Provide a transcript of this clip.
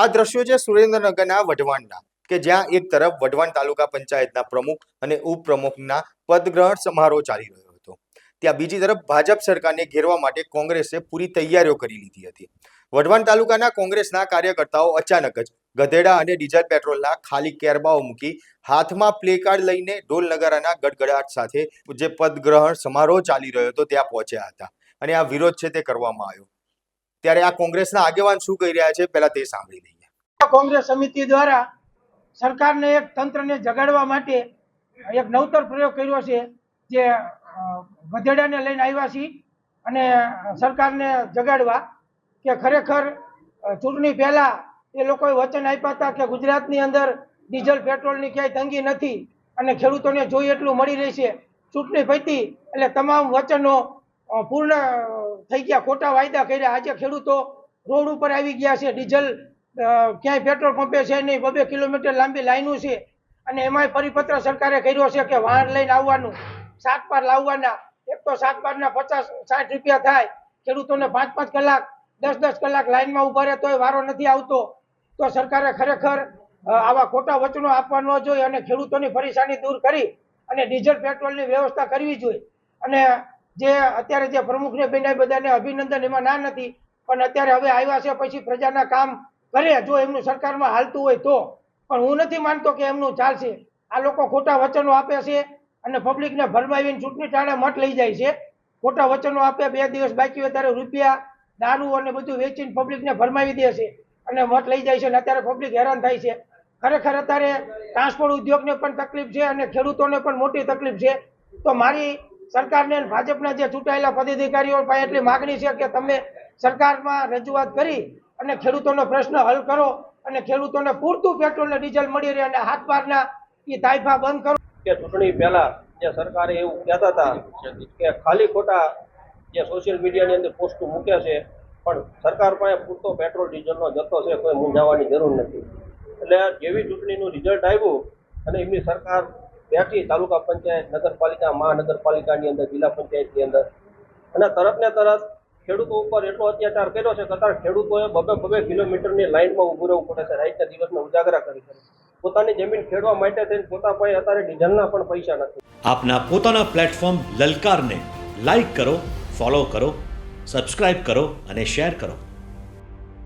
આ દ્રશ્યો છે સુરેન્દ્રનગરના વઢવાણના, કે જ્યાં એક તરફ વઢવાણ તાલુકા પંચાયતના પ્રમુખ અને ઉપપ્રમુખના પદગ્રહણ સમારોહ ચાલી રહ્યો હતો, ત્યાં બીજી તરફ ભાજપ સરકારને ઘેરવા માટે કોંગ્રેસે પૂરી તૈયારીઓ કરી લીધી હતી. વઢવાણ તાલુકાના કોંગ્રેસના કાર્યકર્તાઓ અચાનક જ ગધેડા અને ડીઝલ પેટ્રોલના ખાલી કેરબાઓ મૂકી હાથમાં પ્લે કાર્ડ લઈને ઢોલ નગારાના ગડગડાટ સાથે જે પદગ્રહણ સમારોહ ચાલી રહ્યો હતો ત્યાં પહોંચ્યા હતા અને આ વિરોધ છે તે કરવામાં આવ્યો. ત્યારે આ કોંગ્રેસના આગેવાન શું કહી રહ્યા છે પહેલા તે સાંભળી લઈએ. કોંગ્રેસ સમિતિ દ્વારા સરકારને એક તંત્રને જગાડવા માટે એક નવતર પ્રયોગ કર્યો છે, જે ગધેડાને લઈને આવ્યા છે અને સરકારને જગાડવા કે ખરેખર ચૂંટણી પહેલા એ લોકોએ વચન આપ્યા હતા કે ગુજરાતની અંદર ડીઝલ પેટ્રોલની ક્યાંય તંગી નથી અને ખેડૂતોને જોઈએ એટલું મળી રહેશે. ચૂંટણી પતી એટલે તમામ વચનો પૂર્ણ થઈ ગયા, ખોટા વાયદા કર્યા. આજે ખેડૂતો રોડ ઉપર આવી ગયા છે, ડીઝલ ક્યાંય પેટ્રોલ પંપે છે નહીં, 2 કિલોમીટર લાંબી લાઈનો છે અને એમાંય પરિપત્ર સરકારે કર્યો છે કે વાહન લઈને આવવાનું, શાકપાર લાવવાના. એક તો શાકપારના 50-60 રૂપિયા થાય, ખેડૂતોને 5-5 કલાક 10-10 કલાક લાઈનમાં ઉભા રહે તોય વારો નથી આવતો. તો સરકારે ખરેખર આવા ખોટા વચનો આપવા ન જોઈએ અને ખેડૂતોની પરેશાની દૂર કરી અને ડીઝલ પેટ્રોલની વ્યવસ્થા કરવી જોઈએ. અને જે અત્યારે જે પ્રમુખને બન્યા બધાને અભિનંદન, એમાં ના નથી, પણ અત્યારે હવે આવ્યા છે પછી પ્રજાના કામ કરે જો એમનું સરકારમાં હાલતું હોય તો. પણ હું નથી માનતો કે એમનું ચાલશે. આ લોકો ખોટા વચનો આપે છે અને પબ્લિકને ભરમાવીને ચૂંટણી ટાણે મત લઈ જાય છે. ખોટા વચનો આપે, 2 દિવસ બાકી હોય ત્યારે રૂપિયા, દારૂ અને બધું વેચીને પબ્લિકને ભરમાવી દે છે અને મત લઈ જાય છે અને અત્યારે પબ્લિક હેરાન થાય છે. ખરેખર અત્યારે ટ્રાન્સપોર્ટ ઉદ્યોગને પણ તકલીફ છે અને ખેડૂતોને પણ મોટી તકલીફ છે. તો મારી સરકારને ભાજપના જે ચૂંટાયેલા પદાધિકારીઓ પાસે એટલી માગણી છે કે તમે સરકારમાં રજૂઆત કરી અને ખેડૂતોનો પ્રશ્ન હલ કરો અને ખેડૂતોને પૂરતું પેટ્રોલ અને ડીઝલ મળી રહે અને હાથબારના એ તાઇફા બંધ કરો. કે ચૂંટણી પહેલા જે સરકારે એવું કહેતા હતા કે ખાલી ખોટા જે સોશિયલ મીડિયાની અંદર પોસ્ટ મૂકે છે, પણ સરકાર પાસે પૂરતો પેટ્રોલ ડીઝલનો જથ્થો છે, કોઈ મૂંઝાવાની જરૂર નથી. એટલે જેવી ચૂંટણીનું રિઝલ્ટ આવ્યું અને એમની સરકાર બેઠી તાલુકા પંચાયત, નગરપાલિકા, મહાનગરપાલિકાની અંદર, જિલ્લા પંચાયતની અંદર, અને તરત ને તરત ખેડૂતો ઉપર એટલો અત્યાચાર કર્યો છે કે અત્યારે ખેડૂતોએ 2 કિલોમીટરની લાઇનમાં ઊભું રહેવું પડે છે, રાતના દિવસના ઉજાગરા કરી છે. પોતાની જમીન ખેડવા માટે થઈને પોતા પાસે અત્યારે ડીઝલના પણ પૈસા નથી. આપના પોતાના પ્લેટફોર્મ લલકારને લાઈક કરો, ફોલો કરો, સબસ્ક્રાઇબ કરો અને શેર કરો.